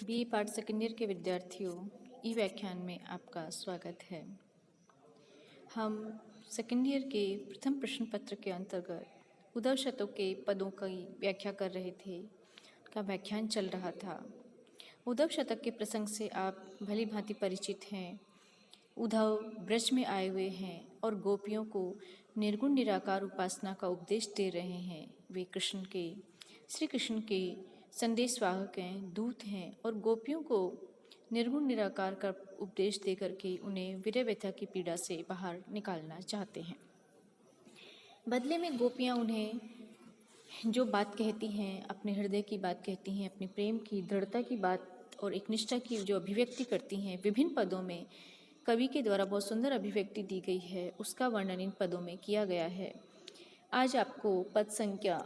BA part second year के विद्यार्थियों, ई व्याख्यान में आपका स्वागत है। हम सेकेंड ईयर के प्रथम प्रश्न पत्र के अंतर्गत उद्धव शतक के पदों की व्याख्या कर रहे थे, का व्याख्यान चल रहा था। उद्धव शतक के प्रसंग से आप भली भांति परिचित हैं। उद्धव ब्रज में आए हुए हैं और गोपियों को निर्गुण निराकार उपासना का उपदेश दे रहे हैं। वे श्री कृष्ण के संदेशवाहक हैं, दूत हैं और गोपियों को निर्गुण निराकार का उपदेश दे करके उन्हें विरह व्यथा की पीड़ा से बाहर निकालना चाहते हैं। बदले में गोपियाँ उन्हें जो बात कहती हैं, अपने हृदय की बात कहती हैं, अपने प्रेम की दृढ़ता की बात और एक निष्ठा की जो अभिव्यक्ति करती हैं, विभिन्न पदों में कवि के द्वारा बहुत सुंदर अभिव्यक्ति दी गई है, उसका वर्णन इन पदों में किया गया है। आज आपको पद संख्या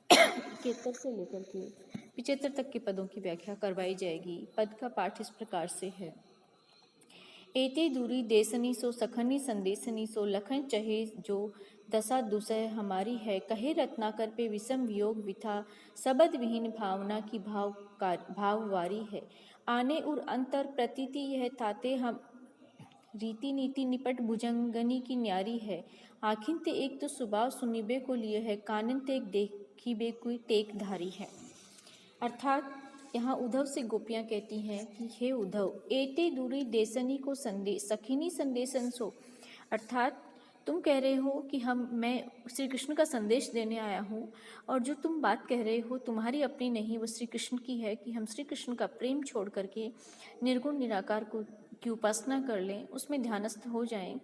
71 से लेकर के 75 तक के पदों की व्याख्या करवाई जाएगी। पद का पाठ इस प्रकार से है। एते दूरी देसनी सो सखनी संदेशनी सो लखन चहे जो दशा दुसह हमारी है। कहे रत्नाकर पे विषम वियोग विथा सबद विहीन भावना की भाववारी है। आने उर अंतर प्रतीति यह ताते हम रीति नीति निपट भुजंगनी की न्यारी है। आखिन ते एक तो स्वभाव सुनिबे को लिए है, कानन ते एक देखिबे कोई टेक धारी है। अर्थात यहाँ उद्धव से गोपियाँ कहती हैं कि हे उद्धव, एते दूरी देसनी को संदेश सखिनी संदेशन सो, अर्थात तुम कह रहे हो कि मैं श्री कृष्ण का संदेश देने आया हूँ और जो तुम बात कह रहे हो तुम्हारी अपनी नहीं, वो श्री कृष्ण की है कि हम श्री कृष्ण का प्रेम छोड़ करके निर्गुण निराकार को की उपासना कर लें, उसमें ध्यानस्थ हो जाएं।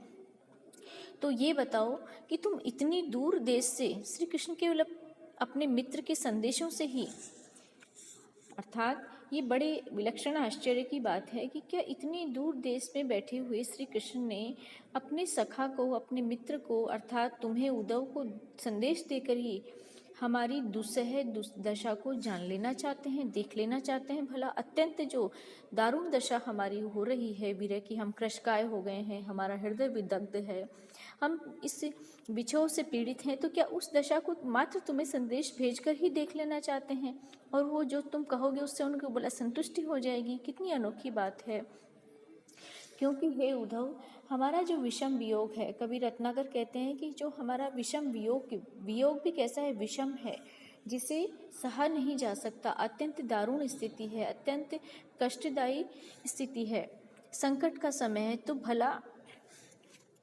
तो ये बताओ कि तुम इतनी दूर देश से श्री कृष्ण केवल अपने मित्र के संदेशों से ही, अर्थात ये बड़े विलक्षण आश्चर्य की बात है कि क्या इतनी दूर देश में बैठे हुए श्री कृष्ण ने अपने सखा को, अपने मित्र को, अर्थात तुम्हें उद्धव को संदेश देकर ही हमारी दुस्सह दशा को जान लेना चाहते हैं, देख लेना चाहते हैं। भला अत्यंत जो दारुण दशा हमारी हो रही है विरह की, हम कृशकाय हो गए हैं, हमारा हृदय विदग्ध है, हम इस विछोह से पीड़ित हैं, तो क्या उस दशा को मात्र तुम्हें संदेश भेजकर ही देख लेना चाहते हैं और वो जो तुम कहोगे उससे उनको बड़ा संतुष्टि हो जाएगी? कितनी अनोखी बात है। क्योंकि हे उद्धव, हमारा जो विषम वियोग है, कवि रत्नाकर कहते हैं कि जो हमारा विषम वियोग भी कैसा है, विषम है, जिसे सहा नहीं जा सकता, अत्यंत दारुण स्थिति है, अत्यंत कष्टदायी स्थिति है, संकट का समय है। तो भला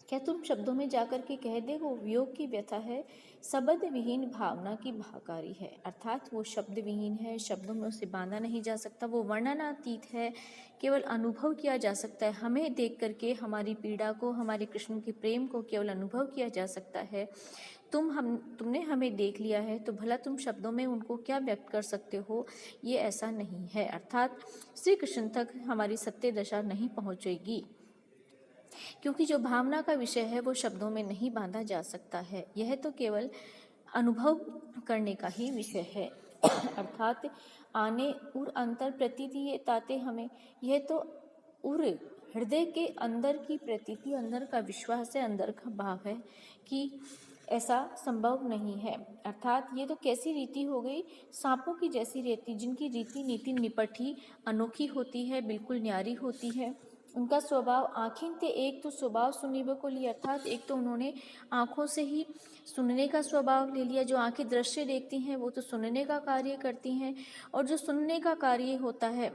क्या तुम शब्दों में जाकर के कह दे वो वियोग की व्यथा है, शब्द विहीन भावना की भाकारी है, अर्थात वो शब्द विहीन है, शब्दों में उसे बांधा नहीं जा सकता, वो वर्णनातीत है, केवल अनुभव किया जा सकता है। हमें देख करके हमारी पीड़ा को, हमारे कृष्ण के प्रेम को केवल अनुभव किया जा सकता है। तुमने हमें देख लिया है, तो भला तुम शब्दों में उनको क्या व्यक्त कर सकते हो? ये ऐसा नहीं है, अर्थात श्री कृष्ण तक हमारी सत्य दशा नहीं पहुँचेगी, क्योंकि जो भावना का विषय है वो शब्दों में नहीं बांधा जा सकता है। यह तो केवल अनुभव करने का ही विषय है। अर्थात आने उर अंतर प्रतीति ये ताते हमें, यह तो उर हृदय के अंदर की प्रतीति, अंदर का विश्वास है, अंदर का भाव है कि ऐसा संभव नहीं है। अर्थात ये तो कैसी रीति हो गई, सांपों की जैसी रीति, जिनकी रीति नीति निपट ही अनोखी होती है, बिल्कुल न्यारी होती है। उनका स्वभाव आँखिन ते एक तो स्वभाव सुनिबे को लिए, अर्थात एक तो उन्होंने आँखों से ही सुनने का स्वभाव ले लिया। जो आँखें दृश्य देखती हैं वो तो सुनने का कार्य करती हैं, और जो सुनने का कार्य होता है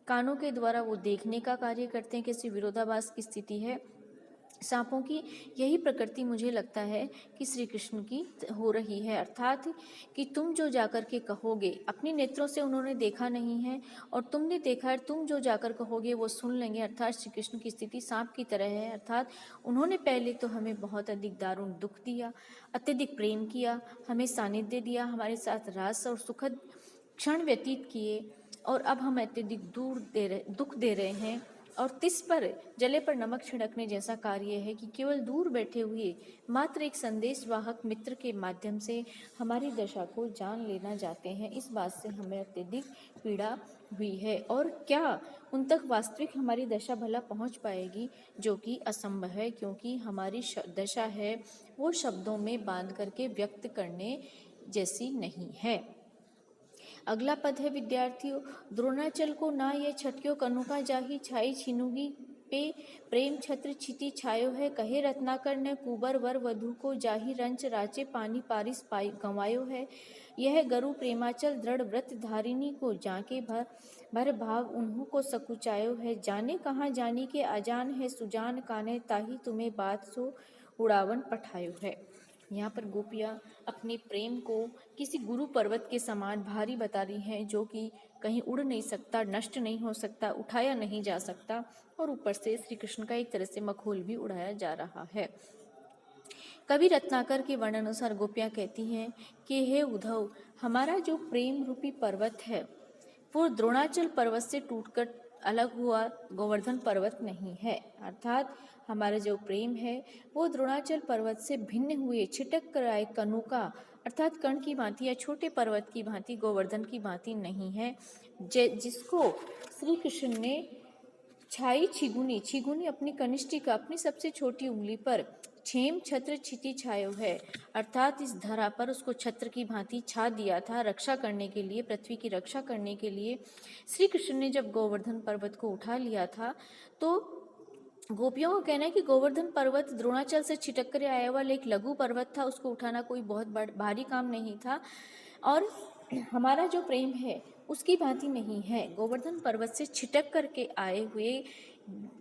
कानों के द्वारा वो देखने का कार्य करते हैं। किसी विरोधाभास की स्थिति है सांपों की, यही प्रकृति मुझे लगता है कि श्री कृष्ण की हो रही है। अर्थात कि तुम जो जाकर के कहोगे, अपनी नेत्रों से उन्होंने देखा नहीं है और तुमने देखा है, तुम जो जाकर कहोगे वो सुन लेंगे। अर्थात श्री कृष्ण की स्थिति सांप की तरह है। अर्थात उन्होंने पहले तो हमें बहुत अधिक दारुण दुख दिया, अत्यधिक प्रेम किया, हमें सानिध्य दिया, हमारे साथ रास और सुखद क्षण व्यतीत किए, और अब हम अत्यधिक दुख दे रहे हैं। और तिस पर जले पर नमक छिड़कने जैसा कार्य है कि केवल दूर बैठे हुए मात्र एक संदेशवाहक मित्र के माध्यम से हमारी दशा को जान लेना चाहते हैं। इस बात से हमें अत्यधिक पीड़ा हुई है, और क्या उन तक वास्तविक हमारी दशा भला पहुंच पाएगी, जो कि असंभव है, क्योंकि हमारी दशा है वो शब्दों में बांध करके व्यक्त करने जैसी नहीं है। अगला पद है विद्यार्थियों, द्रोणाचल को ना ये छटक्यो कनुका जाही छाई छिनुगी पे प्रेम छत्र छिति छायो है, कहे रत्नाकर ने कुबर वर वधु को जाही रंच राचे पानी पारिस पाई गंवायो है। यह गरु प्रेमाचल दृढ़ व्रत धारिणी को जाके भर भाव उन्हों को सकुचायो है, जाने कहाँ जानी के अजान है सुजान काने ताही तुम्हें बात सो उड़ावन पठायो है। यहाँ पर गोपियाँ अपने प्रेम को किसी गुरु पर्वत के समान भारी बता रही हैं, जो कि कहीं उड़ नहीं सकता, नष्ट नहीं हो सकता, उठाया नहीं जा सकता, और ऊपर से श्री कृष्ण का एक तरह से मखौल भी उड़ाया जा रहा है। कवि रत्नाकर के वर्णन अनुसार गोपियाँ कहती हैं कि हे उद्धव, हमारा जो प्रेम रूपी पर्वत है वो द्रोणाचल पर्वत से टूटकर अलग हुआ गोवर्धन पर्वत नहीं है, अर्थात हमारा जो प्रेम है वो द्रोणाचल पर्वत से भिन्न हुए छिटक कर आए कनुका अर्थात कण की भांति या छोटे पर्वत की भांति गोवर्धन की भांति नहीं है, जिसको श्री कृष्ण ने छाई छिगुनी अपनी कनिष्ठिका अपनी सबसे छोटी उंगली पर छेम छत्र छिति छायो है, अर्थात इस धरा पर उसको छत्र की भांति छा दिया था रक्षा करने के लिए, पृथ्वी की रक्षा करने के लिए। श्री कृष्ण ने जब गोवर्धन पर्वत को उठा लिया था तो गोपियों का कहना है कि गोवर्धन पर्वत द्रोणाचल से छिटक कर आया हुआ एक लघु पर्वत था, उसको उठाना कोई बहुत भारी काम नहीं था, और हमारा जो प्रेम है उसकी भांति नहीं है, गोवर्धन पर्वत से छिटक करके आए हुए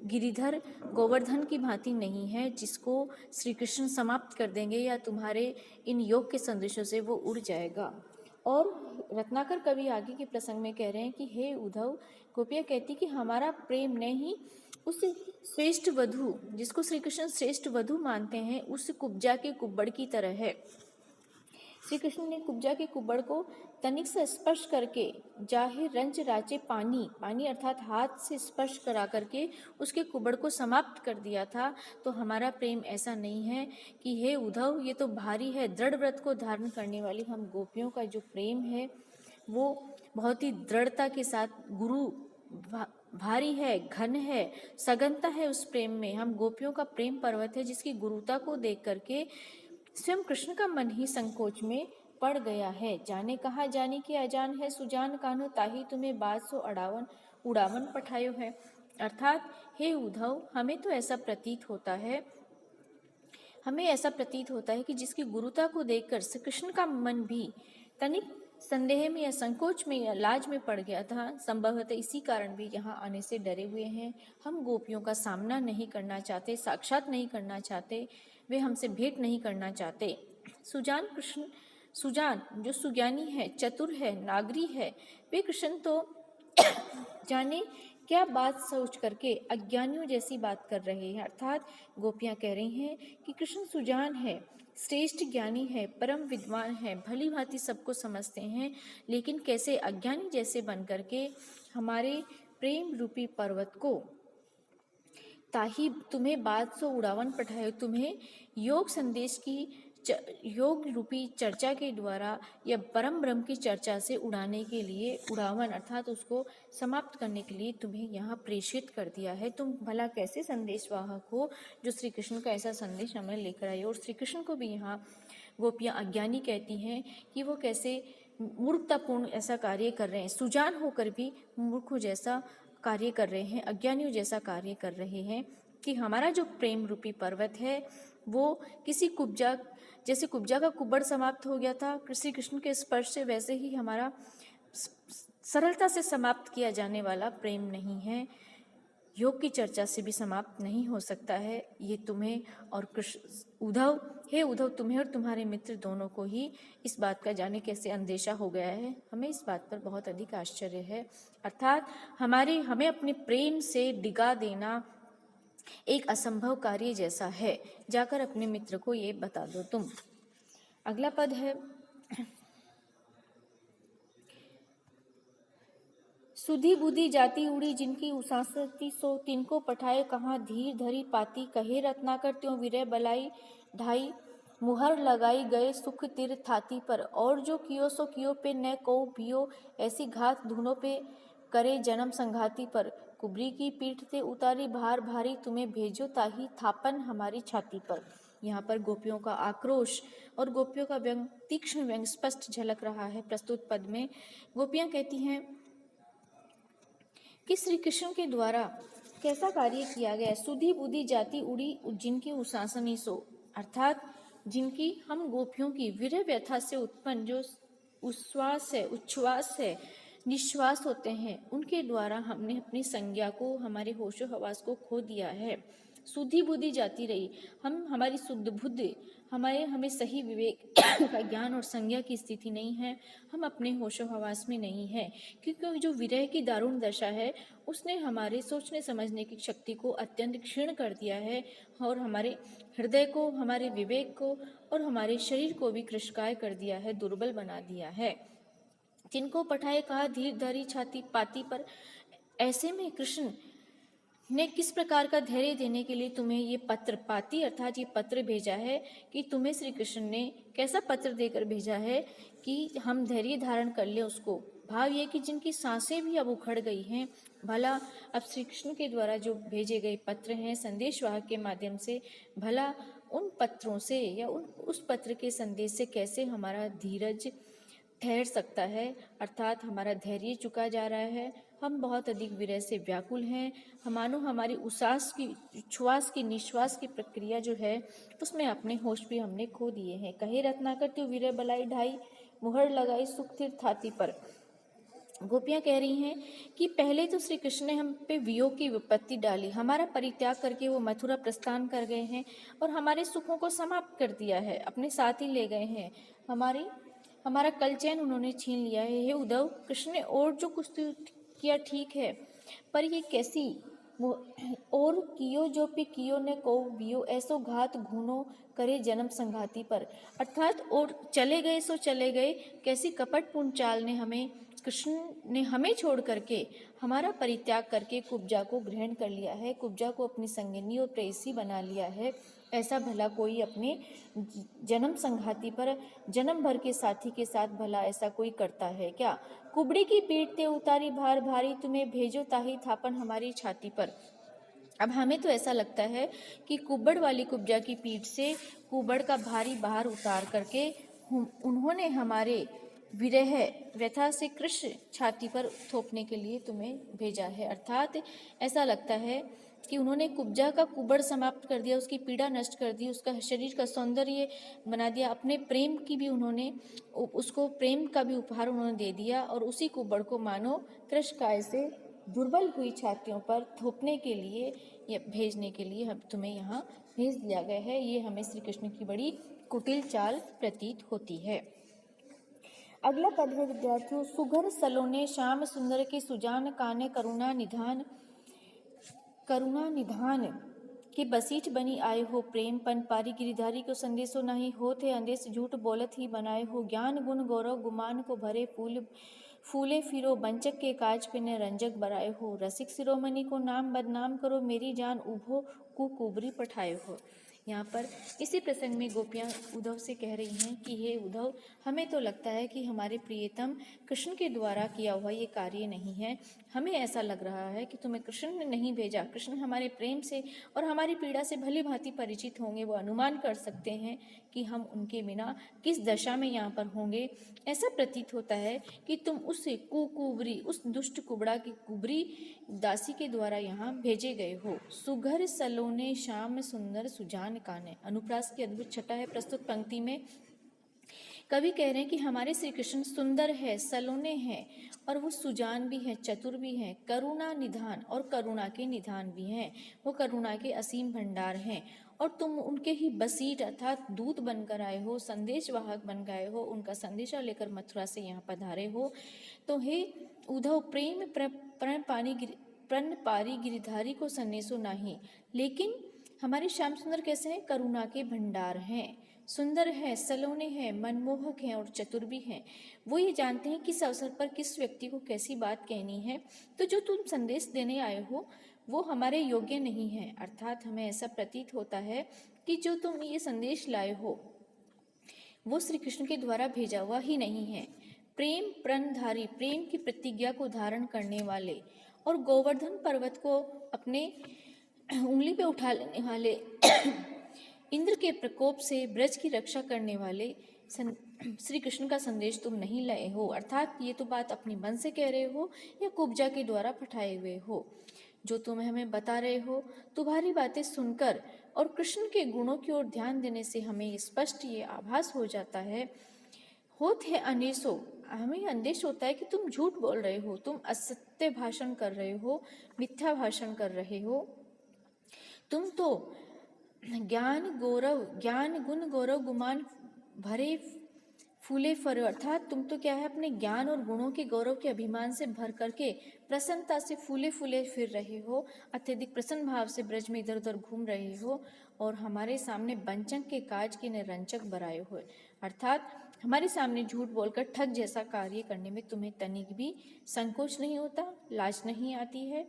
गिरिधर गोवर्धन की भांति नहीं है, जिसको श्री कृष्ण समाप्त कर देंगे या तुम्हारे इन योग के संदेशों से वो उड़ जाएगा। और रत्नाकर कवि आगे के प्रसंग में कह रहे हैं कि हे उद्धव, गोपियाँ कहती कि हमारा प्रेम नहीं उस श्रेष्ठ वधु जिसको श्री कृष्ण श्रेष्ठ वधु मानते हैं उस कुब्जा के कुब्बड़ की तरह है। श्री कृष्ण ने कुब्जा के कुब्बड़ को तनिक से स्पर्श करके जाहिर रंज राचे पानी अर्थात हाथ से स्पर्श करा करके उसके कुब्बड़ को समाप्त कर दिया था। तो हमारा प्रेम ऐसा नहीं है कि हे उद्धव ये तो भारी है, दृढ़ व्रत को धारण करने वाली हम गोपियों का जो प्रेम है वो बहुत ही दृढ़ता के साथ गुरु भारी है, घन है, सघनता है उस प्रेम में। हम गोपियों का प्रेम पर्वत है जिसकी गुरुता को देख करके स्वयं कृष्ण का मन ही संकोच में पड़ गया है। जाने कहाँ जानी के अजान है सुजान कान्हो ताही तुम्हें बात सो उड़ावन पठायो है, अर्थात हे उद्धव हमें ऐसा प्रतीत होता है कि जिसकी गुरुता को देखकर श्री कृष्ण का मन भी तनिक संदेह में या संकोच में या लाज में पड़ गया था। संभवतः इसी कारण भी यहाँ आने से डरे हुए हैं। हम गोपियों का सामना नहीं करना चाहते, साक्षात नहीं करना चाहते, वे हमसे भेंट नहीं करना चाहते। सुजान जो सुज्ञानी है, चतुर है, नागरी है, वे कृष्ण तो जाने क्या बात सोच करके अज्ञानियों जैसी बात कर रहे हैं, अर्थात गोपियाँ कह रही हैं कि कृष्ण सुजान है, श्रेष्ठ ज्ञानी है, परम विद्वान है, भली भांति सबको समझते हैं, लेकिन कैसे अज्ञानी जैसे बन करके हमारे प्रेम रूपी पर्वत को ताही तुम्हें बात सो उड़ावन पठाए, तुम्हें योग संदेश की योग रूपी चर्चा के द्वारा या परम ब्रह्म की चर्चा से उड़ाने के लिए, उड़ावन अर्थात उसको समाप्त करने के लिए तुम्हें यहाँ प्रेषित कर दिया है। तुम भला कैसे संदेशवाहक हो जो श्री कृष्ण का ऐसा संदेश हमें लेकर आए। और श्री कृष्ण को भी यहाँ गोपियाँ अज्ञानी कहती हैं कि वो कैसे मूर्खतापूर्ण ऐसा कार्य कर रहे हैं, सुजान होकर भी मूर्खों जैसा कार्य कर रहे हैं, अज्ञानियों जैसा कार्य कर रहे हैं कि हमारा जो प्रेम रूपी पर्वत है वो किसी कुब्जा जैसे कुब्जा का कुब्बड़ समाप्त हो गया था श्री कृष्ण के स्पर्श से, वैसे ही हमारा सरलता से समाप्त किया जाने वाला प्रेम नहीं है, योग की चर्चा से भी समाप्त नहीं हो सकता है। ये तुम्हें और हे उद्धव तुम्हें और तुम्हारे मित्र दोनों को ही इस बात का जाने कैसे अंदेशा हो गया है। हमें इस बात पर बहुत अधिक आश्चर्य है, अर्थात हमें अपने प्रेम से डिगा देना एक असंभव कार्य जैसा है। जाकर अपने मित्र को ये बता दो तुम। अगला पद है, सुधी बुद्धि जाती उड़ी जिनकी उसासती सो, तिनको पठाए कहाँ धीर धरी पाती, कहे रत्नाकर त्यों विरह बलाई ढाई, मुहर लगाई गए सुख तिर थाती पर, और जो कियो सो कियो पे न को पियो, ऐसी घात धुनों पे करे जन्म संघाती पर, कुबरी की पीठ ते उतारी भार भारी, तुम्हें भेजो ताही थापन हमारी छाती पर। यहाँ पर गोपियों का आक्रोश और गोपियों का व्यंग, तीक्ष्ण व्यंग स्पष्ट झलक रहा है प्रस्तुत पद में। गोपियाँ कहती हैं कि श्री कृष्ण के द्वारा कैसा कार्य किया गया। सुधी बुद्धि जाति उड़ी जिनकी उशासनी सो, अर्थात जिनकी हम गोपियों की विरह व्यथा से उत्पन्न जो उच्छ्वास है, निश्वास होते हैं, उनके द्वारा हमने अपनी संज्ञा को, हमारे होशो हवास को खो दिया है। शुद्धि बुद्धि जाती रही, हमारी शुद्ध बुद्धि, हमें सही विवेक का ज्ञान और संज्ञा की स्थिति नहीं है, हम अपने होशो हवास में नहीं है, क्योंकि जो विरह की दारुण दशा है उसने हमारे सोचने समझने की शक्ति को अत्यंत क्षीण कर दिया है और हमारे हृदय को, हमारे विवेक को और हमारे शरीर को भी कृशकाय कर दिया है, दुर्बल बना दिया है। जिनको पठाए कहा धीर धरी छाती पाती पर, ऐसे में कृष्ण ने किस प्रकार का धैर्य देने के लिए तुम्हें ये पत्र, पाती अर्थात ये पत्र भेजा है कि तुम्हें श्री कृष्ण ने कैसा पत्र देकर भेजा है कि हम धैर्य धारण कर ले उसको। भाव ये कि जिनकी सांसें भी अब उखड़ गई हैं, भला अब श्री कृष्ण के द्वारा जो भेजे गए पत्र हैं संदेशवाहक के माध्यम से, भला उन पत्रों से या उस पत्र के संदेश से कैसे हमारा धीरज ठहर सकता है, अर्थात हमारा धैर्य चुका जा रहा है। हम बहुत अधिक विरह से व्याकुल हैं, मानो हमारी उच्छ्वास की निश्वास की प्रक्रिया जो है उसमें अपने होश भी हमने खो दिए हैं। कहे रत्नाकर त्यो विरह बलाई ढाई, मुहर लगाई सुख थिर थाती पर। गोपियाँ कह रही हैं कि पहले तो श्री कृष्ण ने हम पे वियोग की विपत्ति डाली, हमारा परित्याग करके वो मथुरा प्रस्थान कर गए हैं और हमारे सुखों को समाप्त कर दिया है, अपने साथ ही ले गए हैं, हमारा कल चैन उन्होंने छीन लिया है। हे उद्धव, कृष्ण ने और जो कुछ किया ठीक है, पर ये कैसी और कियो जो पे कियो ने को बियो, ऐसो घात घूनो करे जन्म संघाती पर, अर्थात और चले गए सो चले गए, कैसी कपटपूर्ण चाल ने कृष्ण ने हमें छोड़ करके, हमारा परित्याग करके कुब्जा को ग्रहण कर लिया है, कुब्जा को अपनी संगिनी और प्रेयसी बना लिया है। ऐसा भला कोई अपने जन्म संघाती पर, जन्म भर के साथी के साथ भला ऐसा कोई करता है क्या। कुबड़ी की पीठ ते उतारी भार भारी, तुम्हें भेजो ताही थापन हमारी छाती पर। अब हमें तो ऐसा लगता है कि कुबड़ वाली कुब्जा की पीठ से कुबड़ का भारी भार उतार करके उन्होंने हमारे विरह व्यथा से कृष्ण छाती पर थोपने के लिए तुम्हें भेजा है, अर्थात ऐसा लगता है कि उन्होंने कुब्जा का कुबड़ समाप्त कर दिया, उसकी पीड़ा नष्ट कर दी, उसका शरीर का सौंदर्य बना दिया, अपने प्रेम की भी उन्होंने उसको प्रेम का भी उपहार उन्होंने दे दिया और उसी कुबड़ को मानो कृशकाय से दुर्बल हुई छातियों पर थोपने के लिए या भेजने के लिए हम तुम्हें यहाँ भेज दिया गया है। ये हमें श्री कृष्ण की बड़ी कुटिल चाल प्रतीत होती है। अगला पद है विद्यार्थियों, सुघर सलोने श्याम सुंदर के सुजान काने करुणा निधान के बसीठ बनी आए हो, प्रेम पन पारी गिरिधारी को संदेशो नहीं हो, थे अंदेश झूठ बोलत ही बनाए हो, ज्ञान गुण गौरव गुमान को भरे फूले फिरो, बंचक के काज पे ने रंजक बराए हो, रसिक शिरोमणि को नाम बदनाम करो, मेरी जान उभो कुकुबरी पठाए हो। यहाँ पर इसी प्रसंग में गोपियाँ उद्धव से कह रही हैं कि हे उद्धव, हमें तो लगता है कि हमारे प्रियतम कृष्ण के द्वारा किया हुआ ये कार्य नहीं है, हमें ऐसा लग रहा है कि तुम्हें कृष्ण ने नहीं भेजा। कृष्ण हमारे प्रेम से और हमारी पीड़ा से भली भांति परिचित होंगे, वो अनुमान कर सकते हैं कि हम उनके बिना किस दशा में यहाँ पर होंगे। ऐसा प्रतीत होता है कि तुम उस कुकुबरी, उस दुष्ट कुबड़ा की कुबरी दासी के द्वारा यहाँ भेजे गए हो। सुघर सलोने श्याम सुंदर सुजान काने, अनुप्रास की अद्भुत छटा है प्रस्तुत पंक्ति में। कवि कह रहे हैं कि हमारे श्री कृष्ण सुंदर है, सलोने हैं और वो सुजान भी हैं, चतुर भी हैं, करुणा निधान और करुणा के निधान भी हैं, वो करुणा के असीम भंडार हैं और तुम उनके ही बसीठ अर्थात दूत बनकर आए हो, संदेशवाहक बन गए हो, उनका संदेशा लेकर मथुरा से यहाँ पधारे हो। तो हे उद्धव, प्रेम प्रण पारी गिरिधारी को संदेशो नहीं, लेकिन हमारे श्याम सुंदर कैसे हैं, करुणा के भंडार हैं, सुंदर है, सलोने हैं, मनमोहक हैं और चतुर भी हैं। वो ये जानते हैं किस अवसर पर किस व्यक्ति को कैसी बात कहनी है। तो जो तुम संदेश देने आए हो वो हमारे योग्य नहीं है, अर्थात हमें ऐसा प्रतीत होता है कि जो तुम ये संदेश लाए हो वो श्री कृष्ण के द्वारा भेजा हुआ ही नहीं है। प्रेम प्रणधारी, प्रेम की प्रतिज्ञा को धारण करने वाले और गोवर्धन पर्वत को अपने उंगली पे उठा लेने वाले इंद्र के प्रकोप से ब्रज की रक्षा करने वाले श्री कृष्ण का संदेश तुम नहीं लाए हो, अर्थात ये तो बात अपनी मन से कह रहे हो या कुब्जा के द्वारा पठाए हुए हो। जो तुम हमें बता रहे हो, तुम्हारी बातें सुनकर और कृष्ण के गुणों की ओर ध्यान देने से हमें स्पष्ट ये आभास हो जाता है, होत है अंदेशो, हमें अंदेश होता है कि तुम झूठ बोल रहे हो, तुम असत्य भाषण कर रहे हो, मिथ्या भाषण कर रहे हो। तुम तो ज्ञान गुण गौरव गुमान भरे फूले फरे, अर्थात तुम तो क्या है अपने ज्ञान और गुणों के गौरव के अभिमान से भर करके प्रसन्नता से फूले फूले फिर रहे हो, अत्यधिक प्रसन्न भाव से ब्रज में इधर उधर घूम रहे हो और हमारे सामने बंचक के काज के निरंचक बराए हुए, अर्थात हमारे सामने झूठ बोलकर ठग जैसा कार्य करने में तुम्हें तनिक भी संकोच नहीं होता, लाज नहीं आती है।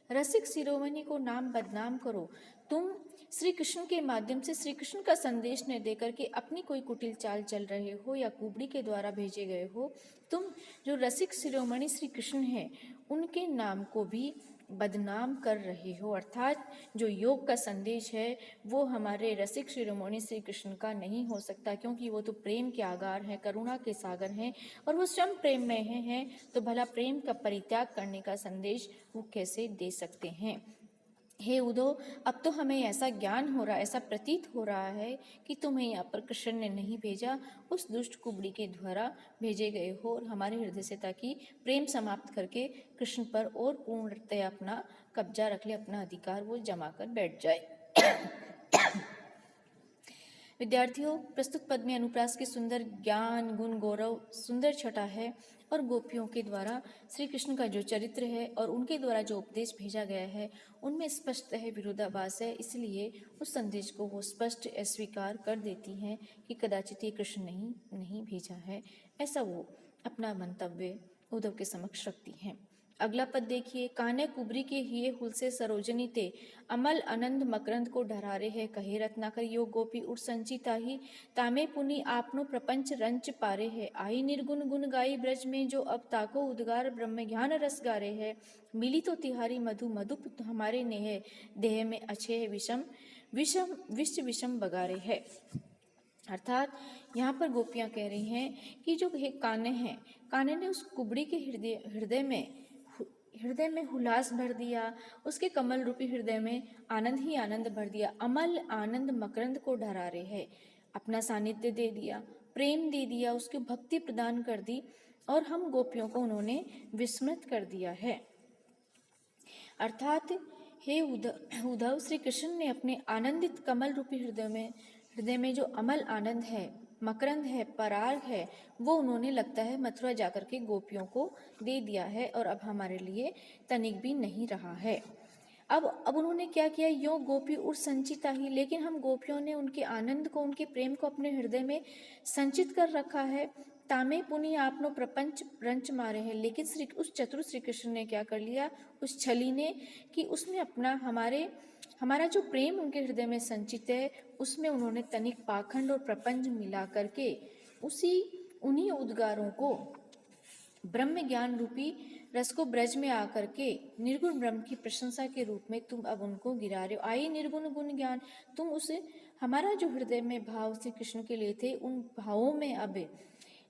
रसिक शिरोमणि को नाम बदनाम करो, तुम श्री कृष्ण के माध्यम से श्री कृष्ण का संदेश न देकर के अपनी कोई कुटिल चाल चल रहे हो या कुबड़ी के द्वारा भेजे गए हो। तुम जो रसिक शिरोमणि श्री कृष्ण हैं उनके नाम को भी बदनाम कर रहे हो, अर्थात जो योग का संदेश है वो हमारे रसिक शिरोमणि श्री कृष्ण का नहीं हो सकता, क्योंकि वो तो प्रेम के आगार हैं, करुणा के सागर हैं और वो स्वयं प्रेम में हैं, तो भला प्रेम का परित्याग करने का संदेश वो कैसे दे सकते हैं। हे उद्धव, अब तो हमें ऐसा ज्ञान हो रहा, ऐसा प्रतीत हो रहा है कि तुम्हें यहाँ पर कृष्ण ने नहीं भेजा, उस दुष्ट कुबड़ी के द्वारा भेजे गए हो और हमारे हृदय से ताकि प्रेम समाप्त करके कृष्ण पर और पूर्णतया अपना कब्जा रख ले, अपना अधिकार वो जमा कर बैठ जाए। विद्यार्थियों, प्रस्तुत पद में अनुप्रास के सुंदर ज्ञान गुण गौरव सुंदर छटा है और गोपियों के द्वारा श्री कृष्ण का जो चरित्र है और उनके द्वारा जो उपदेश भेजा गया है उनमें स्पष्ट है विरोधाभास है, इसलिए उस संदेश को वो स्पष्ट अस्वीकार कर देती हैं कि कदाचित ये कृष्ण नहीं भेजा है, ऐसा वो अपना मंतव्य उद्धव के समक्ष रखती हैं। अगला पद देखिए, कान्हे कुबरी के हिये हुल से सरोजनी ते अमल आनंद मकरंद को ढरारे है, कहे रत्नाकर योग गोपी उठ संचिता ही तामे पुनि आपनो प्रपंच रंच पारे है, आई निर्गुण गुण गाई ब्रज में जो अब ताको उद्गार ब्रह्म ज्ञान रस गारे है, मिली तो तिहारी मधु मधुप हमारे नेह देह में अच्छे है विषम विषम विश्व विषम बगारे है। अर्थात यहाँ पर गोपियाँ कह रही हैं कि जो कान्हे हैं, कान्हे ने उस कुबड़ी के हृदय में हुलास भर दिया, उसके कमल रूपी हृदय में आनंद ही आनंद भर दिया, अमल आनंद मकरंद को ढरारे है, अपना सानिध्य दे दिया, प्रेम दे दिया, उसकी भक्ति प्रदान कर दी और हम गोपियों को उन्होंने विस्मृत कर दिया है। अर्थात हे उद्धव, श्री कृष्ण ने अपने आनंदित कमल रूपी हृदय में जो अमल आनंद है, मकरंद है, पराग है, वो उन्होंने लगता है मथुरा जाकर के गोपियों को दे दिया है और अब हमारे लिए तनिक भी नहीं रहा है। अब उन्होंने क्या किया, यो गोपी उठ संचिता ही, लेकिन हम गोपियों ने उनके आनंद को, उनके प्रेम को अपने हृदय में संचित कर रखा है। तामे पुनि आपनो प्रपंच रंच मारे हैं, लेकिन उस चतुर श्री कृष्ण ने क्या कर लिया, उस छली ने, कि उसने अपना हमारा जो प्रेम उनके हृदय में संचित है उसमें उन्होंने तनिक पाखंड और प्रपंच मिला करके उन्हीं उद्गारों को ब्रह्म ज्ञान रूपी रस को ब्रज में आकर के निर्गुण ब्रह्म की प्रशंसा के रूप में तुम अब उनको गिरा रहे हो। आई निर्गुण गुण ज्ञान, तुम उसे हमारा जो हृदय में भाव श्री कृष्ण के लिए थे उन भावों में अब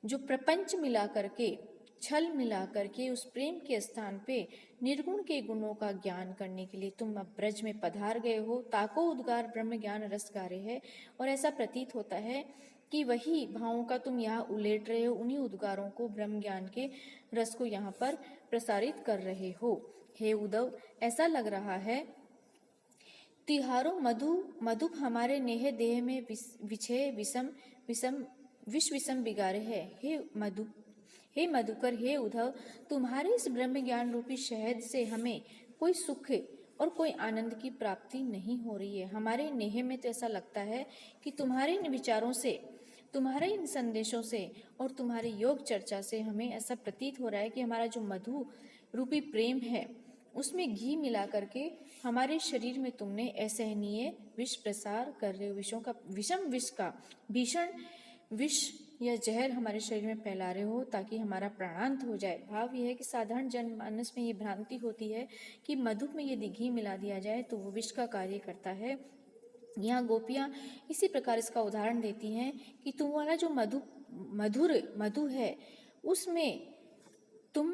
जो प्रपंच मिला करके, छल मिला करके उस प्रेम के स्थान पे निर्गुण के गुणों का ज्ञान करने के लिए तुम अब ब्रज में पधार गए हो। ताको उद्गार ब्रह्म ज्ञान रस गारे है, और ऐसा प्रतीत होता है कि वही भावों का तुम यहाँ उलेट रहे हो, उन्हीं उद्गारों को, ब्रह्म ज्ञान के रस को यहाँ पर प्रसारित कर रहे हो। हे उद्धव, ऐसा लग रहा है तिहारो मधुप हमारे नेह देह में विषय विष विषम बिगारे है। हे मधुकर, हे उद्धव, तुम्हारे इस ब्रह्म ज्ञान रूपी शहद से हमें कोई सुख और कोई आनंद की प्राप्ति नहीं हो रही है। हमारे नेह में तो ऐसा लगता है कि तुम्हारे इन विचारों से, तुम्हारे इन संदेशों से और तुम्हारी योग चर्चा से हमें ऐसा प्रतीत हो रहा है कि हमारा जो मधु रूपी प्रेम है उसमें घी मिला करके हमारे शरीर में तुमने असहनीय विष प्रसार कर रहे हो, विषम विष का भीषण विष या जहर हमारे शरीर में फैला रहे हो ताकि हमारा प्राणांत हो जाए। भाव यह है कि साधारण जनमानस में ये भ्रांति होती है कि मधु में यदि घी मिला दिया जाए तो वो विष का कार्य करता है, यहाँ गोपियाँ इसी प्रकार इसका उदाहरण देती हैं कि तुम्हारा जो मधु है, उसमें तुम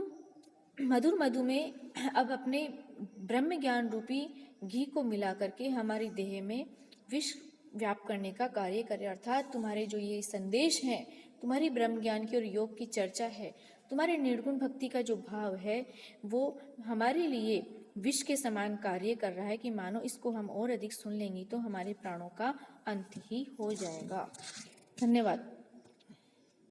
मधु में अब अपने ब्रह्म ज्ञान रूपी घी को मिला करके हमारी देह में विष व्याप्त करने का कार्य करे। अर्थात तुम्हारे जो ये संदेश हैं, तुम्हारी ब्रह्म ज्ञान की और योग की चर्चा है, तुम्हारे निर्गुण भक्ति का जो भाव है, वो हमारे लिए विष के समान कार्य कर रहा है कि मानो इसको हम और अधिक सुन लेंगे तो हमारे प्राणों का अंत ही हो जाएगा। धन्यवाद।